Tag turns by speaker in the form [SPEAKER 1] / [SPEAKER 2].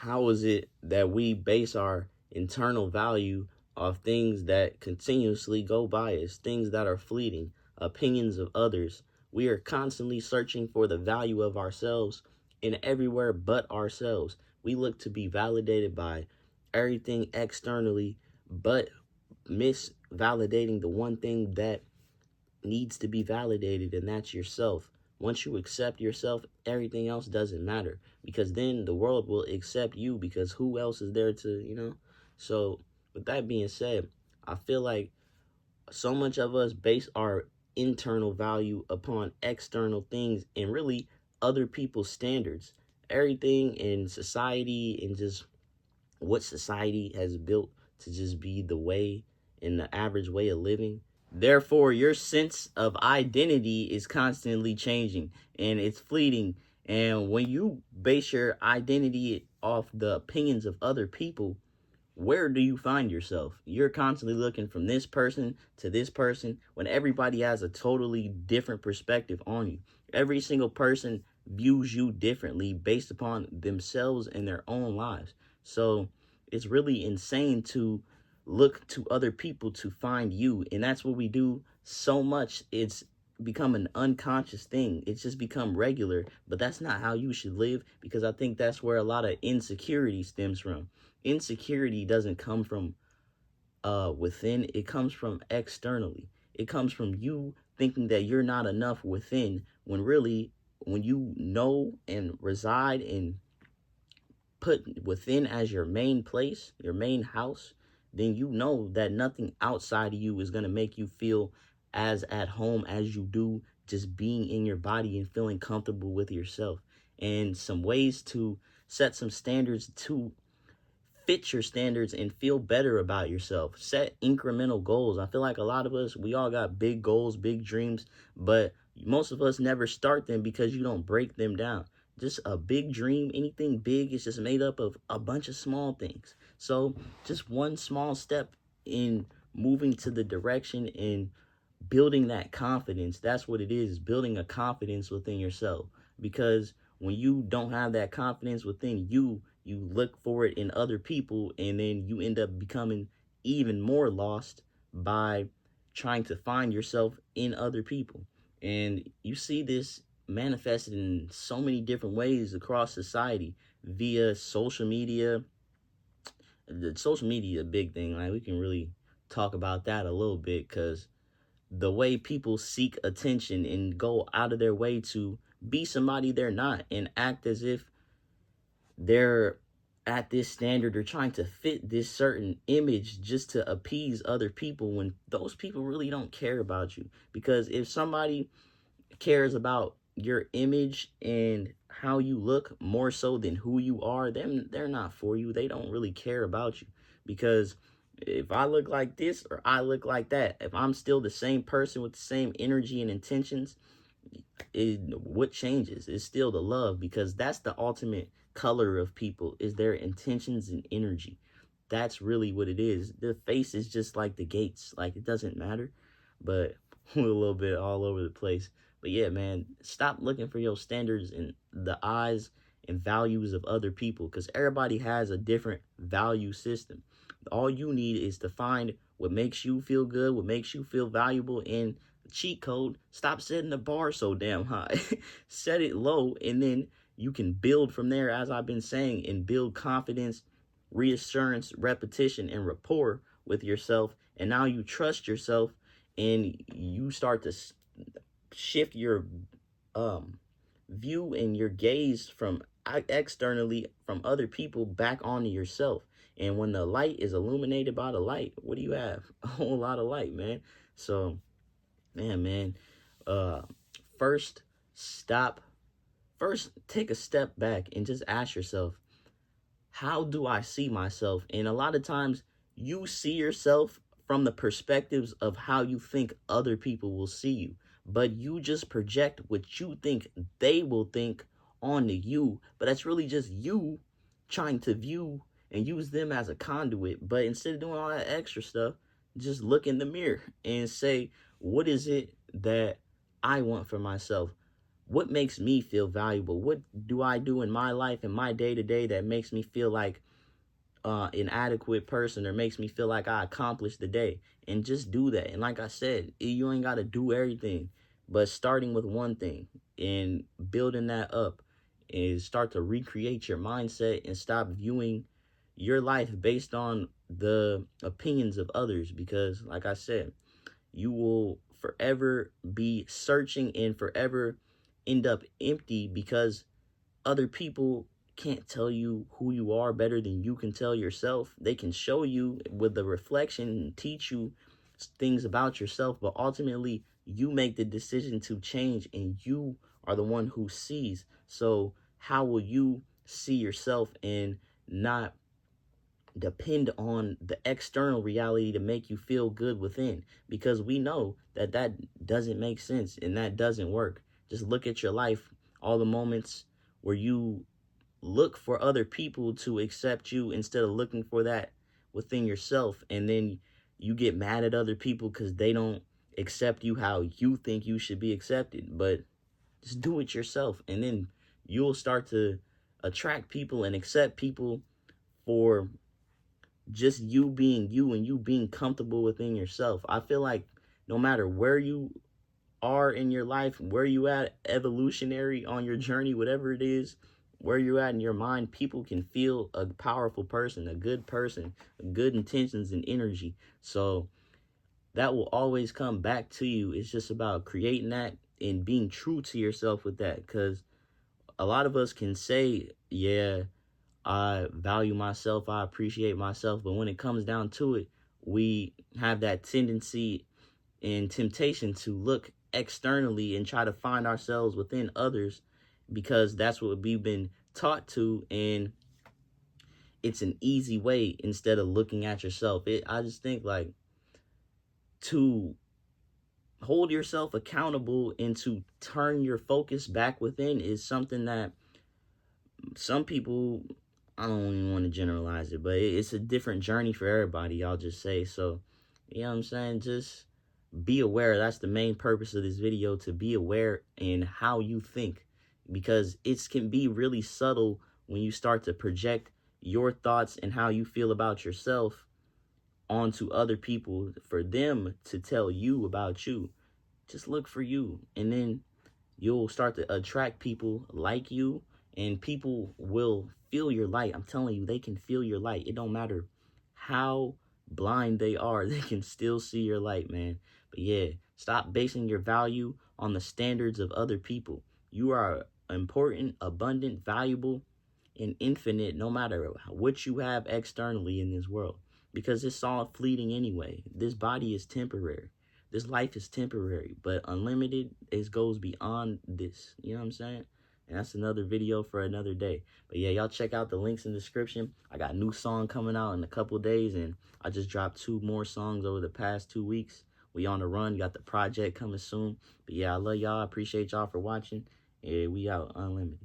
[SPEAKER 1] how is it that we base our internal value off things that continuously go by us, things that are fleeting, opinions of others? We are constantly searching for the value of ourselves in everywhere but ourselves. We look to be validated by everything externally, but miss validating the one thing that needs to be validated, and that's yourself. Once you accept yourself, everything else doesn't matter, because then the world will accept you, because who else is there to. So with that being said, I feel like so much of us base our internal value upon external things and really other people's standards. Everything in society and just what society has built to just be the way and the average way of living. Therefore, your sense of identity is constantly changing and it's fleeting. And when you base your identity off the opinions of other people, where do you find yourself? You're constantly looking from this person to this person when everybody has a totally different perspective on you. Every single person views you differently based upon themselves and their own lives. So it's really insane to look to other people to find you. And that's what we do so much. It's become an unconscious thing. It's just become regular. But that's not how you should live, because I think that's where a lot of insecurity stems from. Insecurity doesn't come from within, it comes from externally. It comes from you thinking that you're not enough within, when really, when you know and reside and put within as your main place, your main house, then you know that nothing outside of you is going to make you feel as at home as you do just being in your body and feeling comfortable with yourself. And some ways to set some standards to fit your standards and feel better about yourself. Set incremental goals. I feel like a lot of us, we all got big goals, big dreams, but most of us never start them because you don't break them down. Just a big dream, anything big is just made up of a bunch of small things. So just one small step in moving to the direction and building that confidence. That's what it is, building a confidence within yourself. Because when you don't have that confidence within you, you look for it in other people, and then you end up becoming even more lost by trying to find yourself in other people. And you see this manifested in so many different ways across society via social media. The social media, a big thing. Like, we can really talk about that a little bit, because the way people seek attention and go out of their way to be somebody they're not and act as if they're at this standard or trying to fit this certain image just to appease other people, when those people really don't care about you. Because if somebody cares about your image and how you look more so than who you are, then they're not for you. They don't really care about you. Because if I look like this or I look like that, if I'm still the same person with the same energy and intentions, what changes is still the love, because that's the ultimate color of people, is their intentions and energy. That's really what it is. The face is just like the gates, like, it doesn't matter. But we're a little bit all over the place. But yeah, man, stop looking for your standards in the eyes and values of other people, because everybody has a different value system. All you need is to find what makes you feel good, what makes you feel valuable, and cheat code: stop setting the bar so damn high. Set it low, and then you can build from there, as I've been saying, and build confidence, reassurance, repetition, and rapport with yourself. And now you trust yourself, and you start to shift your view and your gaze from externally from other people back onto yourself. And when the light is illuminated by the light, what do you have? A whole lot of light, man. So man, uh first stop first take a step back and just ask yourself, how do I see myself? And a lot of times you see yourself from the perspectives of how you think other people will see you, but you just project what you think they will think onto you. But that's really just you trying to view and use them as a conduit. But instead of doing all that extra stuff, just look in the mirror and say, what is it that I want for myself? what makes me feel valuable? What do I do in my life and my day to day that makes me feel like an adequate person, or makes me feel like I accomplished the day? And just do that. And like I said, you ain't got to do everything, but starting with one thing and building that up, and start to recreate your mindset and stop viewing your life based on the opinions of others. Because like I said, you will forever be searching and forever end up empty, because other people can't tell you who you are better than you can tell yourself. They can show you with the reflection and teach you things about yourself, but ultimately you make the decision to change, and you are the one who sees. So how will you see yourself and not depend on the external reality to make you feel good within? Because we know that that doesn't make sense and that doesn't work. Just look at your life, all the moments where you look for other people to accept you instead of looking for that within yourself, and then you get mad at other people because they don't accept you how you think you should be accepted. But just do it yourself, and then you'll start to attract people and accept people for just you being you and you being comfortable within yourself. I feel like no matter where you are in your life, where you at evolutionary on your journey, whatever it is, where you're at in your mind, people can feel a powerful person, a good person, good intentions and energy. So that will always come back to you. It's just about creating that and being true to yourself with that. Because a lot of us can say, yeah, I value myself, I appreciate myself, but when it comes down to it, we have that tendency and temptation to look externally and try to find ourselves within others, because that's what we've been taught to, and it's an easy way instead of looking at yourself. I just think like, to hold yourself accountable and to turn your focus back within is something that some people, I don't even want to generalize it, but it's a different journey for everybody, I'll just say. So, you know what I'm saying? Just be aware. That's the main purpose of this video, to be aware in how you think, because it can be really subtle when you start to project your thoughts and how you feel about yourself onto other people for them to tell you about you. Just look for you, and then you'll start to attract people like you, and people will feel your light. I'm telling you, they can feel your light. It don't matter how blind they are, they can still see your light, man. But yeah, stop basing your value on the standards of other people. You are important, abundant, valuable, and infinite, no matter what you have externally in this world, because it's all fleeting anyway. This body is temporary. This life is temporary, but unlimited goes beyond this. You know what I'm saying? And that's another video for another day. But yeah, y'all check out the links in the description. I got a new song coming out in a couple days, and I just dropped 2 more songs over the past 2 weeks. We on the run. Got the project coming soon. But yeah, I love y'all. I appreciate y'all for watching. Yeah, we out. Unlimited.